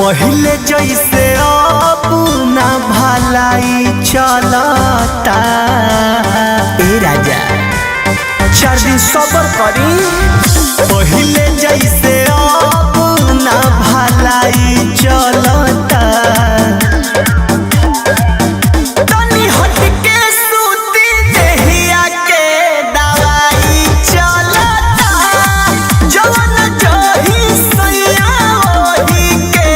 पहले जैसे अब ना भलाई चलता। ए राजा 4 दिन सबर करी। पहले जैसे अब ना भलाई चलता। तनी हट के सूती देहिया के दवाई चलता। जवन जही सैया ओही के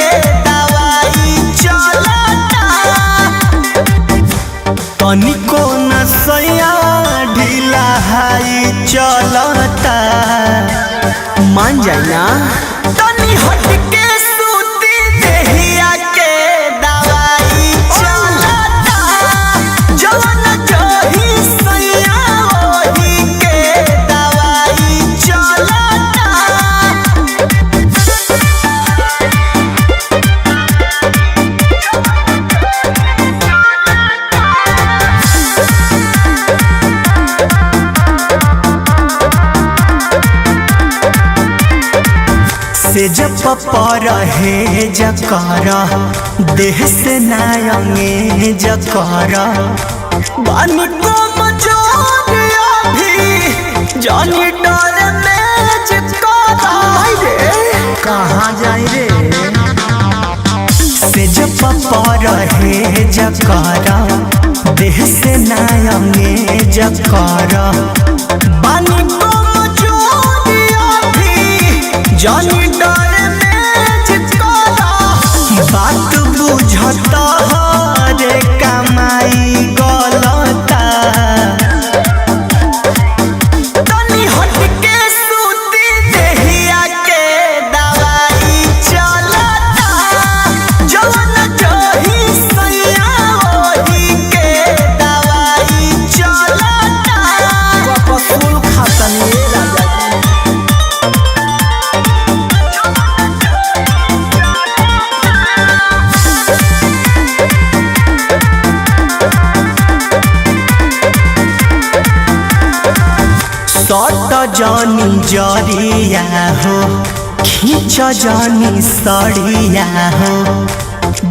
दवाई चलता। तनिको न सैया ढीला हाई चलता। मान जाए ना। तनी हट के सूती देहिया के दवाई चलता। जवन जही सैया ओही के दवाई चलता। से जब पर है जकर देह से नायंगे जकर बानी को मजोरिया भी जानी डर में जकर कहाँ जाए रे। से जब पर है जकर देह से नायंगे जकर बानी को मजोरिया भी जानी बात बुझता रे कमाई गलता। तनी हट के सूती देहिया के दवाई चलता। जवन जही सैया ओही के दवाई चलता। कपसूल खातनी राजा सट जानी जरिया हो खींच जानी सड़िया हो।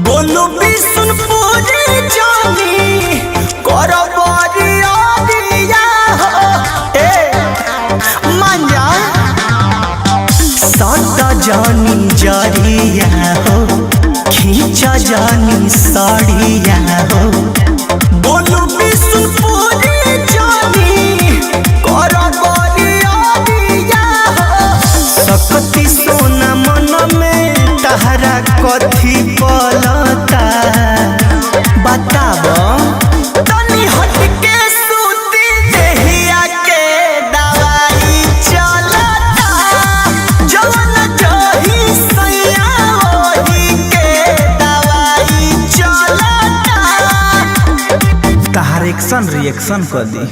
बोलू बिशुनपुरी जानी कर बरिया हो। मान जा। सट जानी जरिया हो खींच जानी सड़िया हो। बोलू बिशुनपुरी जानी सकती सोना मन में तहरा कथी पलता बताब। तनी हट के सूती देहिया के दवाई चलता। जवन जही सैया ओही के दवाई चलता। तहार एक्शन रिएक्शन कर दी।